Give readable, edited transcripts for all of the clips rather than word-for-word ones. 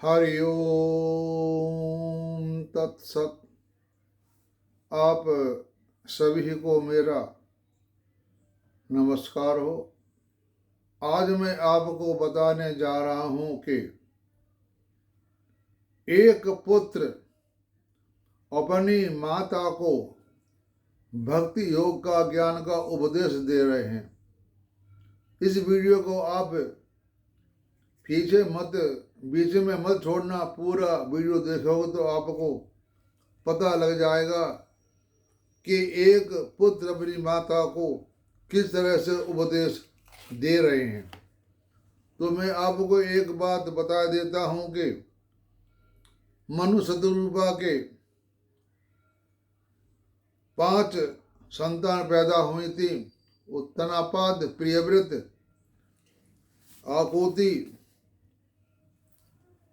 हरि ओम तत्सत। आप सभी को मेरा नमस्कार हो। आज मैं आपको बताने जा रहा हूं कि एक पुत्र अपनी माता को भक्ति योग का ज्ञान का उपदेश दे रहे हैं। इस वीडियो को आप बीच में मत छोड़ना, पूरा वीडियो देखोगे तो आपको पता लग जाएगा कि एक पुत्र अपनी माता को किस तरह से उपदेश दे रहे हैं। तो मैं आपको एक बात बता देता हूं कि मनु शतरूपा के 5 संतान पैदा हुई थी। उत्तनापाद, प्रियव्रत, आकुति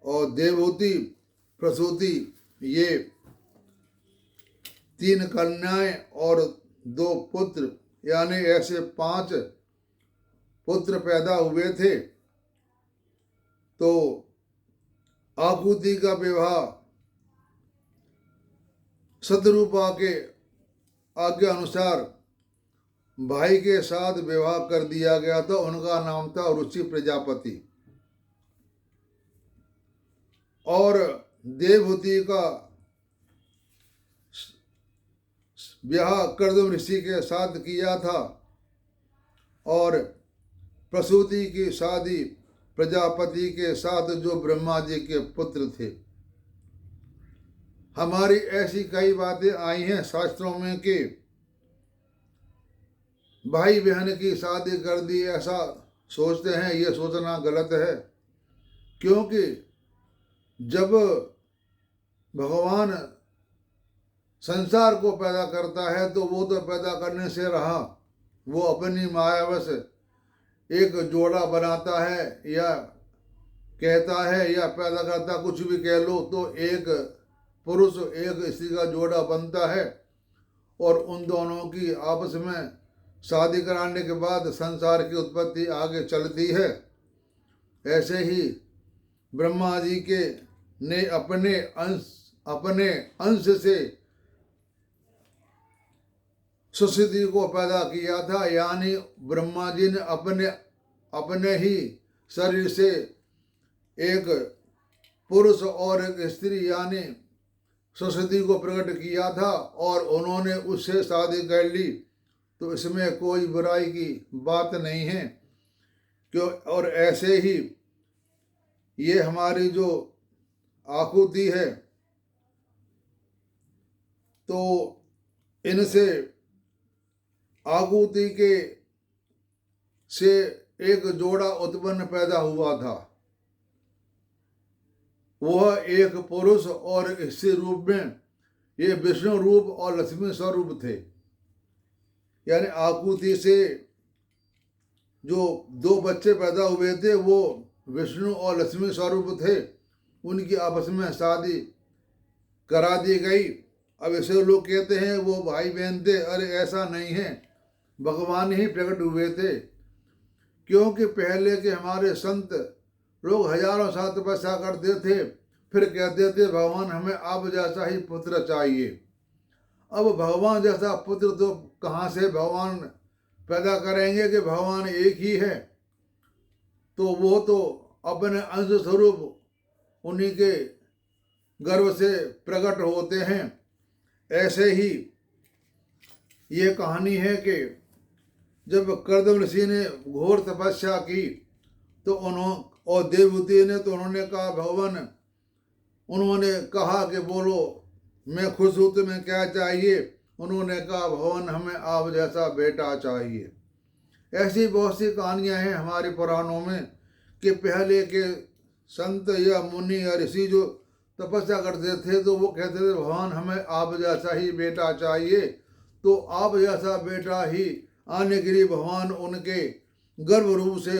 और देवहूति, प्रसूति, ये 3 कन्याएं और 2 पुत्र, यानी ऐसे 5 पुत्र पैदा हुए थे। तो आकुति का विवाह शतरूपा के आज्ञा अनुसार भाई के साथ विवाह कर दिया गया था। उनका नाम था ऋषि प्रजापति। और देवहूति का विवाह कर्दम ऋषि के साथ किया था और प्रसूति की शादी प्रजापति के साथ, जो ब्रह्मा जी के पुत्र थे। हमारी ऐसी कई बातें आई हैं शास्त्रों में कि भाई बहन की शादी कर दी, ऐसा सोचते हैं। ये सोचना गलत है, क्योंकि जब भगवान संसार को पैदा करता है तो वो तो पैदा करने से रहा, वो अपनी मायावश एक जोड़ा बनाता है या कहता है या पैदा करता, कुछ भी कह लो, तो एक पुरुष एक स्त्री का जोड़ा बनता है और उन दोनों की आपस में शादी कराने के बाद संसार की उत्पत्ति आगे चलती है। ऐसे ही ब्रह्मा जी के ने अपने अंश से सुसिद्धि को पैदा किया था, यानी ब्रह्मा जी ने अपने ही शरीर से एक पुरुष और एक स्त्री यानी सुसिद्धि को प्रकट किया था और उन्होंने उससे शादी कर ली। तो इसमें कोई बुराई की बात नहीं है, क्यों। और ऐसे ही ये हमारी जो आकुति है, तो इनसे आकुति के से एक जोड़ा उत्पन्न पैदा हुआ था। वह एक पुरुष और स्त्री रूप में, ये विष्णु रूप और लक्ष्मी स्वरूप थे। यानी आकुति से जो 2 बच्चे पैदा हुए थे वो विष्णु और लक्ष्मी स्वरूप थे। उनकी आपस में शादी करा दी गई। अब ऐसे लोग कहते हैं वो भाई बहन थे। अरे ऐसा नहीं है, भगवान ही प्रकट हुए थे। क्योंकि पहले के हमारे संत लोग हजारों साल तपस्या करते थे, फिर कहते थे भगवान हमें आप जैसा ही पुत्र चाहिए। अब भगवान जैसा पुत्र तो कहाँ से भगवान पैदा करेंगे कि भगवान एक ही है। तो वो तो अपने अंश स्वरूप उन्हीं के गर्भ से प्रकट होते हैं। ऐसे ही ये कहानी है कि जब कर्दम ऋषि ने घोर तपस्या की तो और देवहूति ने, तो उन्होंने कहा भगवान, उन्होंने कहा कि बोलो मैं खुश हूँ, तुम्हें क्या चाहिए। उन्होंने कहा भगवान हमें आप जैसा बेटा चाहिए। ऐसी बहुत सी कहानियां हैं हमारे पुराणों में कि पहले के संत या मुनि या ऋषि जो तपस्या करते थे तो वो कहते थे भगवान हमें आप जैसा ही बेटा चाहिए। तो आप जैसा बेटा ही आने के लिए भगवान उनके गर्भ रूप से,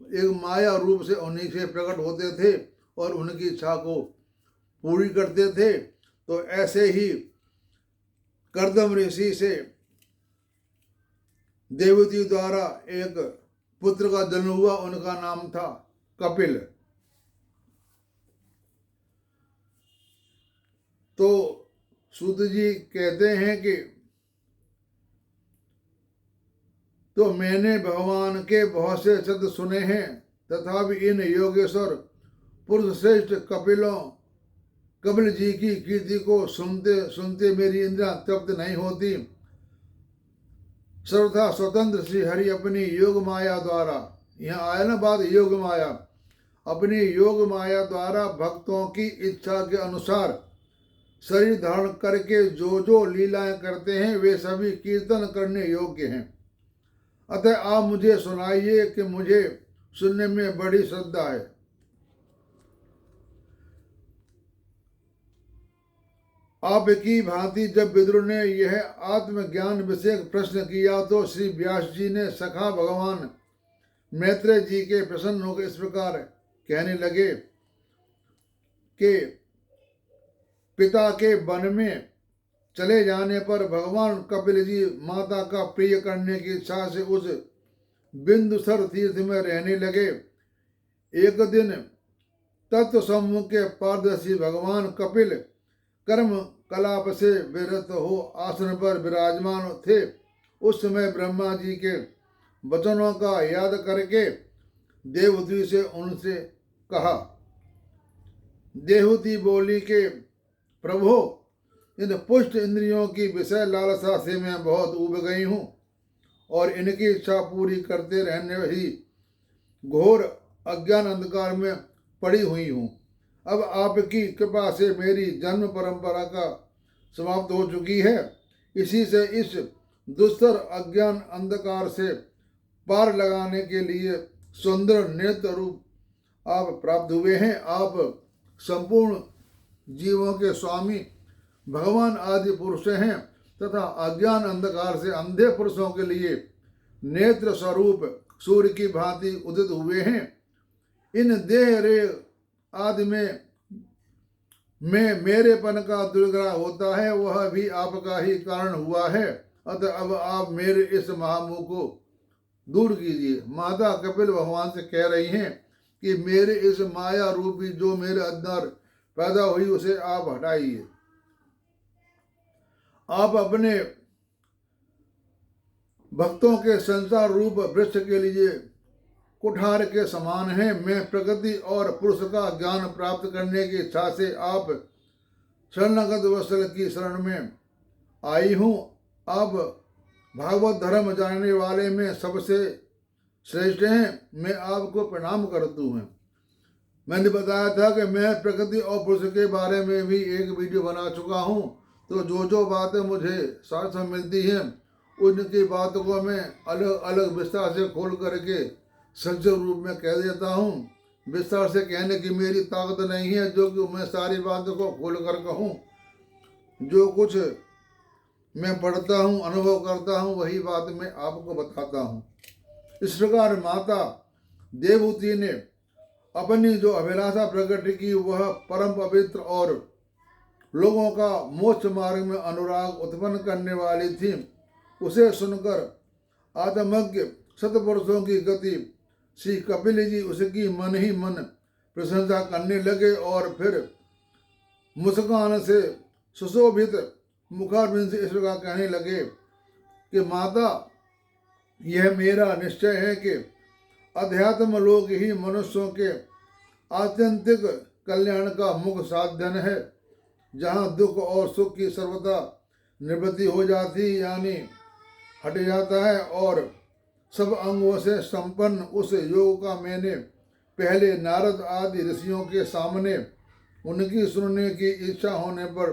एक माया रूप से उन्हीं से प्रकट होते थे और उनकी इच्छा को पूरी करते थे। तो ऐसे ही कर्दम ऋषि से देवहूति द्वारा एक पुत्र का जन्म हुआ। उनका नाम था कपिल। तो सूत जी कहते हैं कि तो मैंने भगवान के बहुत से शब्द सुने हैं, तथापि इन योगेश्वर पुरुष श्रेष्ठ कपिल जी की कीर्ति को सुनते सुनते मेरी इंद्रियां तृप्त नहीं होती। सर्वथा स्वतंत्र श्री हरि अपनी योग माया द्वारा, यहाँ आया ना बात, योग माया, अपनी योग माया द्वारा भक्तों की इच्छा के अनुसार शरीर धारण करके जो जो लीलाएं करते हैं वे सभी कीर्तन करने योग्य हैं। अतः आप मुझे सुनाइए कि मुझे सुनने में बड़ी श्रद्धा है। आपकी भांति जब विदुर ने यह आत्मज्ञान विषयक प्रश्न किया तो श्री व्यास जी ने सखा भगवान मैत्रेय जी के प्रसन्न होकर इस प्रकार कहने लगे कि पिता के वन में चले जाने पर भगवान कपिल जी माता का प्रिय करने की इच्छा से उस बिंदुसर तीर्थ में रहने लगे। एक दिन तत्व सम्मुख के पारदर्शी भगवान कपिल कर्म कलाप से विरत हो आसन पर विराजमान थे। उस समय ब्रह्मा जी के वचनों का याद करके देवहूति से उनसे कहा। देवहूति बोली कि प्रभु, इन पुष्ट इंद्रियों की विषय लालसा से मैं बहुत ऊब गई हूँ और इनकी इच्छा पूरी करते रहने ही घोर अज्ञान अंधकार में पड़ी हुई हूँ। अब आपकी कृपा से मेरी जन्म परंपरा का समाप्त हो चुकी है। इसी से इस दुस्तर अज्ञान अंधकार से पार लगाने के लिए सुंदर नेत्र रूप आप प्राप्त हुए हैं। आप संपूर्ण जीवों के स्वामी भगवान आदि पुरुष हैं तथा अज्ञान अंधकार से अंधे पुरुषों के लिए नेत्र स्वरूप सूर्य की भांति उदित हुए हैं। इन देह रे आदि में मेरेपन का दुर्ग्रह होता है, वह भी आपका ही कारण हुआ है। अतः अब आप मेरे इस महामोह को दूर कीजिए। माता कपिल भगवान से कह रही हैं कि मेरे इस माया रूपी जो मेरे अंदर पैदा हुई उसे आप हटाइए। आप अपने भक्तों के संसार रूप वृक्ष के लिए कुठार के समान है। मैं प्रकृति और पुरुष का ज्ञान प्राप्त करने की इच्छा से आप शरणागत वत्सल की शरण में आई हूँ। आप भागवत धर्म जानने वाले में सबसे श्रेष्ठ हैं। मैं आपको प्रणाम करता हूँ। मैंने बताया था कि मैं प्रकृति और पुरुष के बारे में भी एक वीडियो बना चुका हूँ। तो जो बातें मुझे साथ में मिलती हैं उनकी बातों को मैं अलग अलग विस्तार से खोल करके संक्षिप्त रूप में कह देता हूँ। विस्तार से कहने की मेरी ताकत नहीं है जो कि मैं सारी बातों को खोल कर कहूँ। जो कुछ मैं पढ़ता हूँ, अनुभव करता हूँ, वही बात मैं आपको बताता हूँ। इस प्रकार माता देवहूति ने अपनी जो अभिलाषा प्रकट की वह परम पवित्र और लोगों का मोक्ष मार्ग में अनुराग उत्पन्न करने वाली थी। उसे सुनकर आत्मज्ञ सतपुरुषों की गति श्री कपिल जी उसकी मन ही मन प्रशंसा करने लगे और फिर मुस्कान से सुशोभित मुखारविंद से इस प्रकार कहने लगे कि माता, यह मेरा निश्चय है कि अध्यात्म लोक ही मनुष्यों के आत्यंतिक कल्याण का मुख्य साधन है, जहाँ दुख और सुख की सर्वथा निवृत्ति हो जाती यानी हट जाता है और सब अंगों से संपन्न उस योग का मैंने पहले नारद आदि ऋषियों के सामने उनकी सुनने की इच्छा होने पर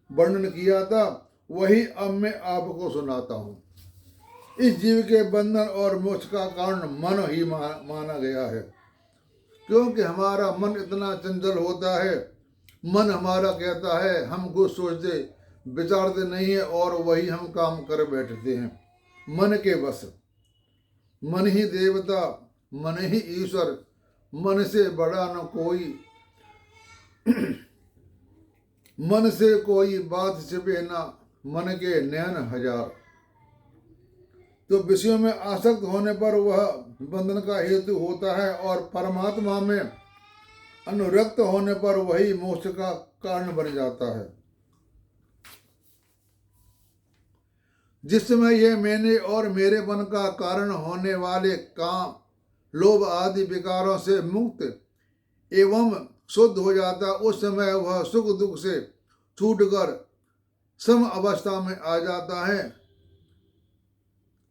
वर्णन किया था। वही अब मैं आपको सुनाता हूँ। इस जीव के बंधन और मोक्ष का कारण मन ही माना गया है, क्योंकि हमारा मन इतना चंचल होता है। मन हमारा कहता है, हम कुछ सोचते विचारते नहीं है और वही हम काम कर बैठते हैं। मन के बस, मन ही देवता, मन ही ईश्वर, मन से बड़ा न कोई मन से कोई बात छिपे ना, मन के नयन हजार। तो विषयों में आसक्त होने पर वह बंधन का हेतु होता है और परमात्मा में अनुरक्त होने पर वही मोक्ष का कारण बन जाता है। जिस समय यह मैंने और मेरेपन का कारण होने वाले काम, लोभ आदि विकारों से मुक्त एवं शुद्ध हो जाता, उस समय वह सुख दुख से छूटकर सम अवस्था में आ जाता है।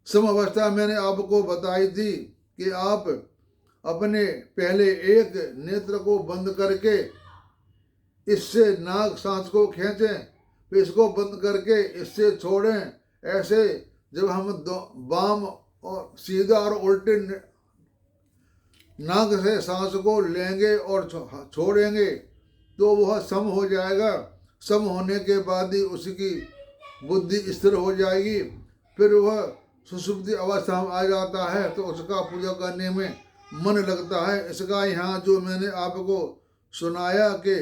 सम अवस्था मैंने आपको बताई थी कि आप अपने पहले एक नेत्र को बंद करके इससे नाक सांस को खींचें, फिर इसको बंद करके इससे छोड़ें। ऐसे जब हम बाम और सीधा और उल्टे नाक से सांस को लेंगे और छोड़ेंगे तो वह सम हो जाएगा। सम होने के बाद ही उसकी बुद्धि स्थिर हो जाएगी, फिर वह सुषुप्ति अवस्था में आ जाता है तो उसका पूजा करने में मन लगता है। इसका यहाँ जो मैंने आपको सुनाया कि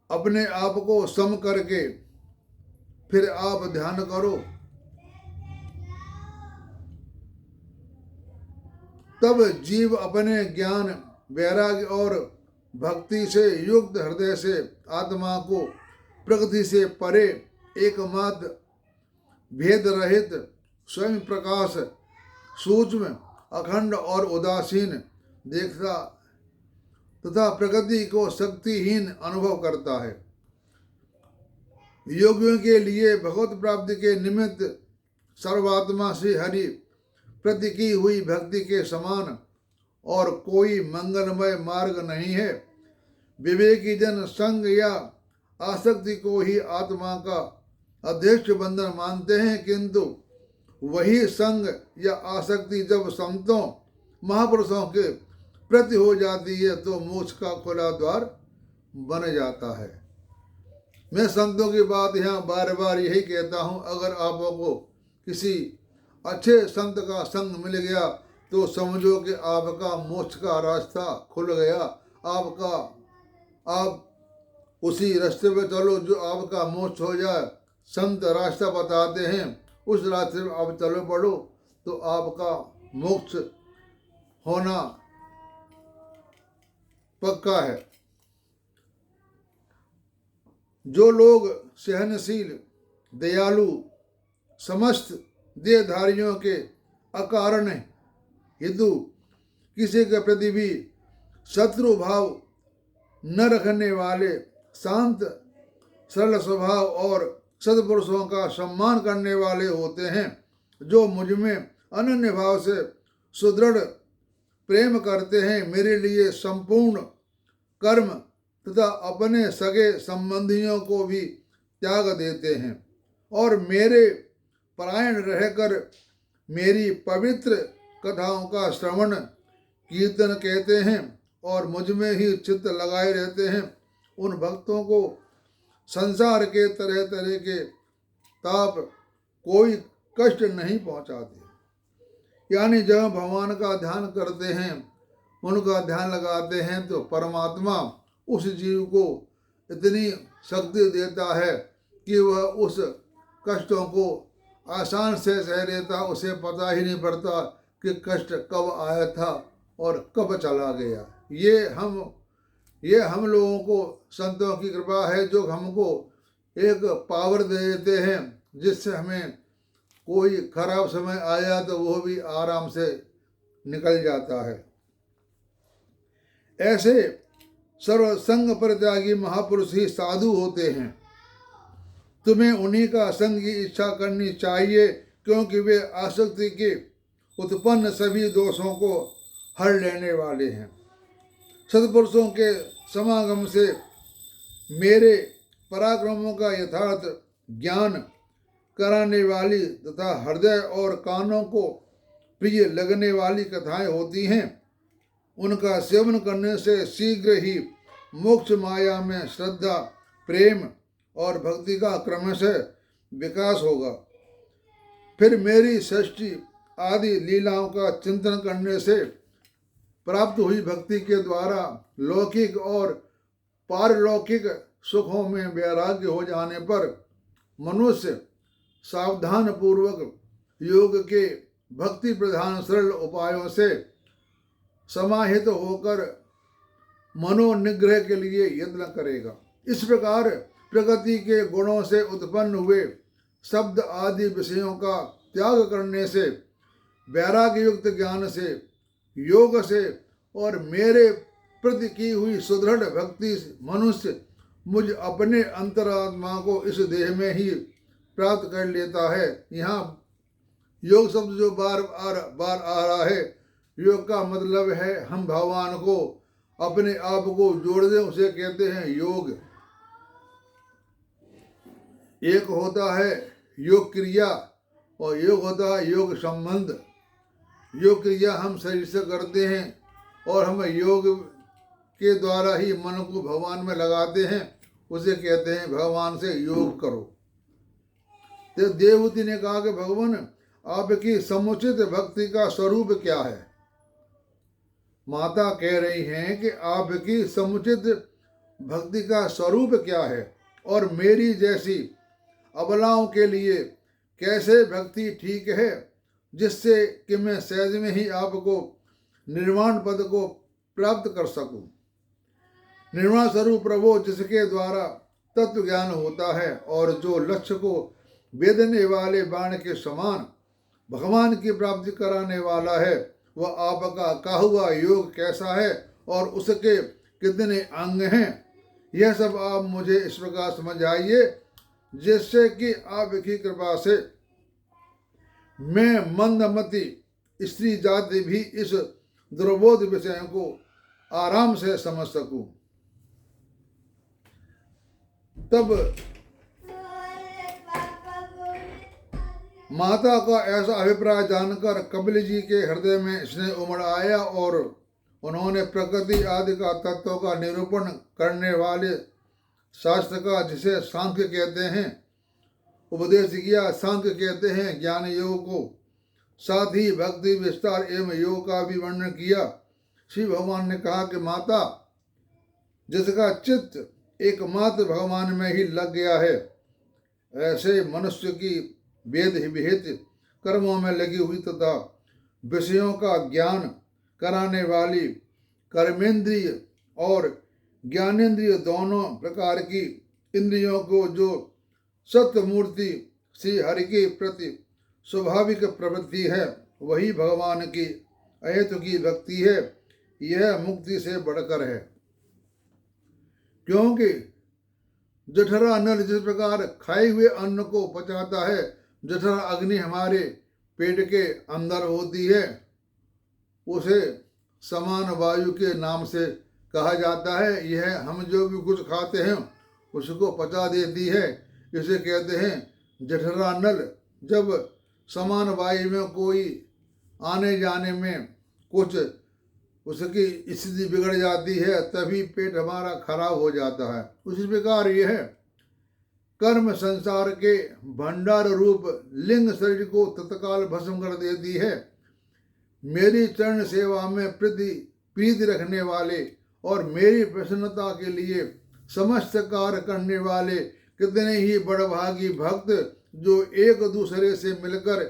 अपने आप को सम करके फिर आप ध्यान करो, तब जीव अपने ज्ञान वैराग्य और भक्ति से युक्त हृदय से आत्मा को प्रकृति से परे एकमात्र भेद रहित स्वयं प्रकाश सूक्ष्म अखंड और उदासीन देखता तथा प्रकृति को शक्तिहीन अनुभव करता है। योगियों के लिए भगवत प्राप्ति के निमित्त सर्वात्मा से हरि प्रति की हुई भक्ति के समान और कोई मंगलमय मार्ग नहीं है। विवेकी जन संग या आसक्ति को ही आत्मा का अध्यक्ष बंधन मानते हैं, किंतु वही संग या आसक्ति जब संतों महापुरुषों के प्रति हो जाती है तो मोक्ष का खुला द्वार बन जाता है। मैं संतों की बात यहाँ बार बार यही कहता हूँ, अगर आपको किसी अच्छे संत का संग मिल गया तो समझो कि आपका मोक्ष का रास्ता खुल गया। आप उसी रास्ते पे चलो जो आपका मोक्ष हो जाए। संत रास्ता बताते हैं, उस रास्ते में आप चलो पड़ो तो आपका मोक्ष होना पक्का है। जो लोग सहनशील, दयालु, समस्त देहधारियों के अकारण हेतु किसी के प्रति भी शत्रु भाव न रखने वाले, शांत सरल स्वभाव और सद्पुरुषों का सम्मान करने वाले होते हैं, जो मुझ में अनन्य भाव से सुदृढ़ प्रेम करते हैं, मेरे लिए संपूर्ण कर्म तथा अपने सगे संबंधियों को भी त्याग देते हैं और मेरे परायण रहकर मेरी पवित्र कथाओं का श्रवण कीर्तन कहते हैं और मुझ में ही चित्त लगाए रहते हैं। उन भक्तों को संसार के तरह तरह के ताप कोई कष्ट नहीं पहुंचाते। यानी जब भगवान का ध्यान करते हैं, उनका ध्यान लगाते हैं तो परमात्मा उस जीव को इतनी शक्ति देता है कि वह उस कष्टों को आसान से सह लेता, उसे पता ही नहीं पड़ता कि कष्ट कब आया था और कब चला गया। ये हम लोगों को संतों की कृपा है जो हमको एक पावर दे देते हैं, जिससे हमें कोई खराब समय आया तो वो भी आराम से निकल जाता है। ऐसे सर्व संग परित्यागी महापुरुष ही साधु होते हैं। तुम्हें उन्हीं का संग की इच्छा करनी चाहिए, क्योंकि वे आसक्ति के उत्पन्न सभी दोषों को हर लेने वाले हैं। सत्पुरुषों के समागम से मेरे पराक्रमों का यथार्थ ज्ञान कराने वाली तथा हृदय और कानों को प्रिय लगने वाली कथाएं होती हैं। उनका सेवन करने से शीघ्र ही मोक्ष माया में श्रद्धा, प्रेम और भक्ति का क्रमशः विकास होगा। फिर मेरी सृष्टि आदि लीलाओं का चिंतन करने से प्राप्त हुई भक्ति के द्वारा लौकिक और पारलौकिक सुखों में वैराग्य हो जाने पर मनुष्य सावधान पूर्वक योग के भक्ति प्रधान सरल उपायों से समाहित होकर मनोनिग्रह के लिए यत्न करेगा। इस प्रकार प्रकृति के गुणों से उत्पन्न हुए शब्द आदि विषयों का त्याग करने से, वैराग्य युक्त ज्ञान से, योग से और मेरे प्रति की हुई सुदृढ़ भक्ति मनुष्य मुझ अपने अंतरात्मा को इस देह में ही प्राप्त कर लेता है। यहाँ योग शब्द जो बार आ रहा है, योग का मतलब है हम भगवान को अपने आप को जोड़ दें, उसे कहते हैं योग। एक होता है योग क्रिया और योग होता है योग संबंध। योग क्रिया हम शरीर से करते हैं और हम योग के द्वारा ही मन को भगवान में लगाते हैं, उसे कहते हैं भगवान से योग करो। तो देवहूति ने कहा कि भगवान आपकी समुचित भक्ति का स्वरूप क्या है। माता कह रही हैं कि आपकी समुचित भक्ति का स्वरूप क्या है और मेरी जैसी अबलाओं के लिए कैसे भक्ति ठीक है, जिससे कि मैं सहज में ही आपको निर्वाण पद को प्राप्त कर सकूं। निर्वाण स्वरूप प्रभु जिसके द्वारा तत्व ज्ञान होता है और जो लक्ष्य को वेदने वाले बाण के समान भगवान की प्राप्ति कराने वाला है, वह आपका कहा हुआ योग कैसा है और उसके कितने अंग हैं, यह सब आप मुझे इस प्रकार समझाइए जिससे कि आपकी कृपा से मैं मंदमती स्त्री जाति भी इस दुर्बोध विषय को आराम से समझ सकूं। तब माता का ऐसा अभिप्राय जानकर कपिल जी के हृदय में स्नेह उमड़ आया और उन्होंने प्रकृति आदि का तत्वों का निरूपण करने वाले शास्त्र का, जिसे सांख्य कहते हैं, उपदेश किया। सांख्य कहते हैं ज्ञान योग को, साथ ही भक्ति विस्तार एवं योग का भी वर्णन किया। श्री भगवान ने कहा कि माता, जिसका चित्त एकमात्र भगवान में ही लग गया है, ऐसे मनुष्य की वेद विहित कर्मों में लगी हुई तथा विषयों का ज्ञान कराने वाली कर्मेंद्रिय और ज्ञानेंद्रिय दोनों प्रकार की इंद्रियों को जो सत्य मूर्ति श्री हरि के प्रति स्वाभाविक प्रवृत्ति है, वही भगवान की अहेतु की भक्ति है। यह मुक्ति से बढ़कर है, क्योंकि जठरा नल जिस प्रकार खाए हुए अन्न को पचाता है, जठरा अग्नि हमारे पेट के अंदर होती है, उसे समान वायु के नाम से कहा जाता है। यह हम जो भी कुछ खाते हैं उसको पचा देती है, इसे कहते हैं जठरा नल। जब समान वायु में कोई आने जाने में कुछ उसकी स्थिति बिगड़ जाती है, तभी पेट हमारा खराब हो जाता है। उसी प्रकार यह कर्म संसार के भंडार रूप लिंग शरीर को तत्काल भस्म कर देती है। मेरी चरण सेवा में प्रीति रखने वाले और मेरी प्रसन्नता के लिए समस्त कार्य करने वाले कितने ही बड़भागी भक्त, जो एक दूसरे से मिलकर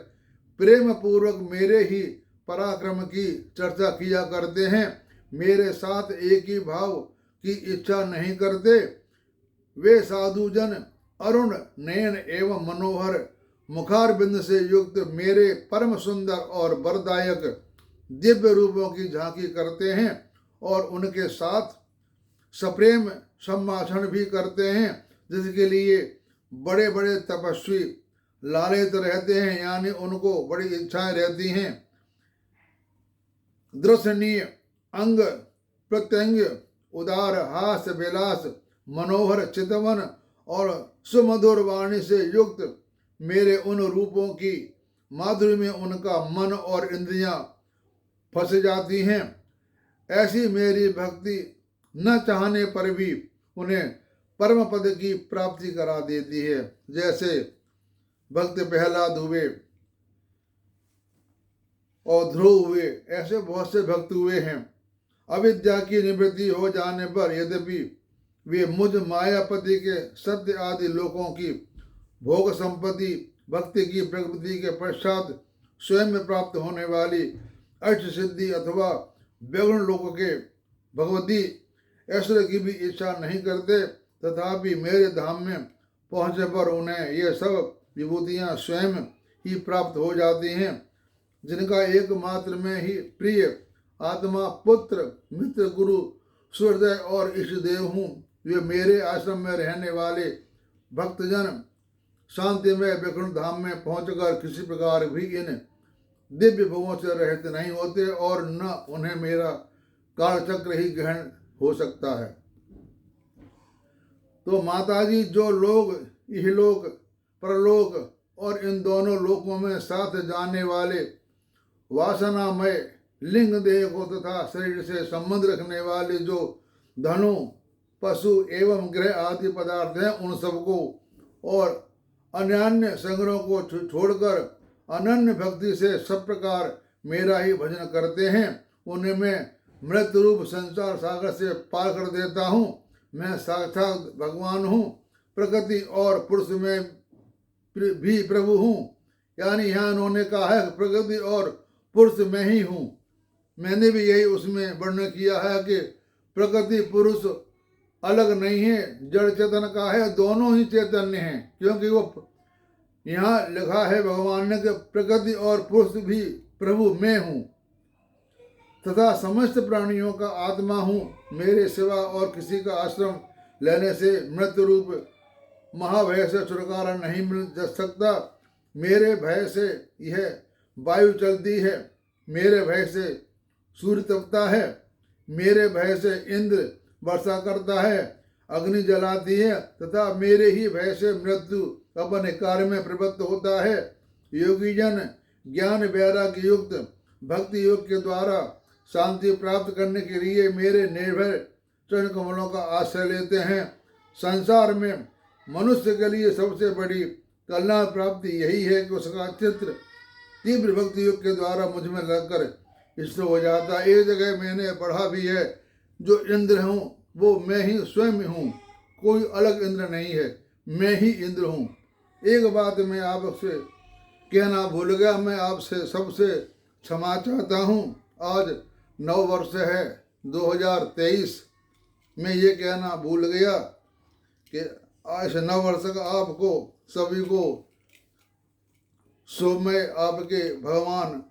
प्रेम पूर्वक मेरे ही पराक्रम की चर्चा किया करते हैं, मेरे साथ एक ही भाव की इच्छा नहीं करते, वे साधुजन अरुण नयन एवं मनोहर मुखारबिंद से युक्त मेरे परम सुंदर और वरदायक दिव्य रूपों की झांकी करते हैं और उनके साथ सप्रेम संभाषण भी करते हैं, जिसके लिए बड़े बड़े तपस्वी लालित रहते हैं, यानी उनको बड़ी इच्छाएं रहती हैं। दर्शनीय अंग प्रत्यंग, उदार हास विलास, मनोहर चितवन और सुमधुर वाणी से युक्त मेरे उन रूपों की माधुरी में उनका मन और इंद्रियां फंस जाती हैं। ऐसी मेरी भक्ति न चाहने पर भी उन्हें परम पद की प्राप्ति करा देती है। जैसे भक्त प्रहलाद हुए और ध्रुव हुए, ऐसे बहुत से भक्त हुए हैं। अविद्या की निवृत्ति हो जाने पर यद्यपि वे मुझ मायापति के सत्य आदि लोकों की भोग संपत्ति भक्ति की प्रगति के पश्चात स्वयं में प्राप्त होने वाली अष्ट सिद्धि अथवा व्यगुण लोक के भगवती ऐश्वर्य की भी इच्छा नहीं करते, तथापि मेरे धाम में पहुँचने पर उन्हें ये सब विभूतियाँ स्वयं ही प्राप्त हो जाती हैं, जिनका एकमात्र में ही प्रिय आत्मा, पुत्र, मित्र, गुरु, सुहृदय और इष्ट देव हूँ। वे मेरे आश्रम में रहने वाले भक्तजन शांतिमय वैकुंठ धाम में पहुंचकर किसी प्रकार भी इन दिव्य भोगों से रहित नहीं होते और न उन्हें मेरा कालचक्र ही ग्रहण हो सकता है। तो माताजी, जो लोग इहलोक, परलोक और इन दोनों लोकों में साथ जाने वाले वासनामय लिंग देह को तथा शरीर से संबंध रखने वाले जो धनु, पशु एवं ग्रह आदि पदार्थ हैं, उन सबको और अन्य संग्रहों को छोड़कर अनन्य भक्ति से सब प्रकार मेरा ही भजन करते हैं, उन्हें मैं मृत्यु रूप संसार सागर से पार कर देता हूँ। मैं साक्षात भगवान हूँ, प्रकृति और पुरुष में भी प्रभु हूँ। यानी यहाँ उन्होंने कहा है प्रकृति और पुरुष में ही हूँ। मैंने भी यही उसमें वर्णन किया है कि प्रकृति पुरुष अलग नहीं है, जड़ चेतन का है, दोनों ही चैतन्य हैं। क्योंकि वो यहाँ लिखा है भगवान ने कि प्रकृति और पुरुष भी प्रभु मैं हूँ तथा समस्त प्राणियों का आत्मा हूँ। मेरे सिवा और किसी का आश्रम लेने से मृत्यु रूप महाभय से छुटकारा नहीं मिल सकता। मेरे भय से यह वायु चलती है, मेरे भय से सूर्य तपता है, मेरे भय से इंद्र वर्षा करता है, अग्नि जलाती है तथा मेरे ही भय से मृत्यु अपने कार्य में प्रवृत्त होता है। योगी जन ज्ञान वैराग्य युक्त भक्ति योग के द्वारा शांति प्राप्त करने के लिए मेरे निर्भय चरण कमलों का आश्रय लेते हैं। संसार में मनुष्य के लिए सबसे बड़ी कल्याण प्राप्ति यही है कि उसका चित्र तीव्र भक्ति योग के द्वारा मुझ में लगकर इष्ट हो जाता है। एक जगह मैंने पढ़ा भी है, जो इंद्र हूँ वो मैं ही स्वयं हूँ, कोई अलग इंद्र नहीं है, मैं ही इंद्र हूँ। एक बात मैं आपसे कहना भूल गया, मैं आपसे सबसे क्षमा चाहता हूँ। आज 9 वर्ष है 2023 में ये कहना भूल गया कि आज 9 वर्ष का आपको सभी को शुभ में आपके भगवान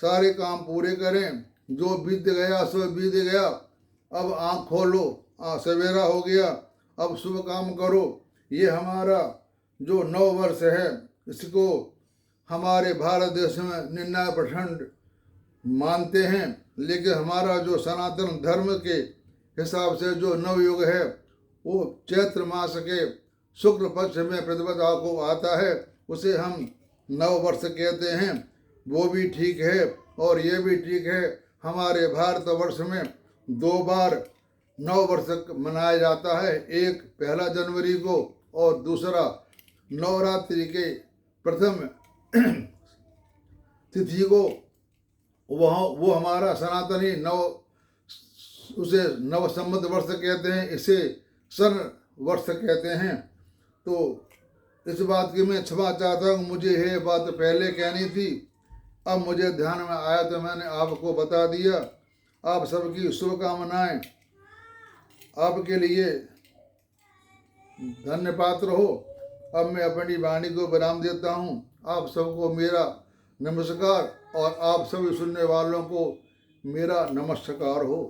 सारे काम पूरे करें। जो बीत गया सो बीत गया, अब आँख खोलो, सवेरा हो गया, अब शुभ काम करो। ये हमारा जो 9 वर्ष है इसको हमारे भारत देश में 99% मानते हैं, लेकिन हमारा जो सनातन धर्म के हिसाब से जो नवयुग है वो चैत्र मास के शुक्ल पक्ष में प्रतिपदा को आता है, उसे हम 9 वर्ष कहते हैं। वो भी ठीक है और ये भी ठीक है। हमारे भारतवर्ष में 2 बार 9 वर्ष मनाया जाता है, एक 1 जनवरी को और दूसरा नवरात्रि के प्रथम तिथि को। वो हमारा सनातनी उसे नव संवत वर्ष कहते हैं, इसे सन वर्ष कहते हैं। तो इस बात की मैं क्षमा चाहता हूँ, मुझे ये बात पहले कहनी थी, अब मुझे ध्यान में आया तो मैंने आपको बता दिया। आप सबकी शुभकामनाएं आपके लिए धन्य पात्र हो। अब मैं अपनी वाणी को विराम देता हूँ। आप सबको मेरा नमस्कार और आप सभी सुनने वालों को मेरा नमस्कार हो।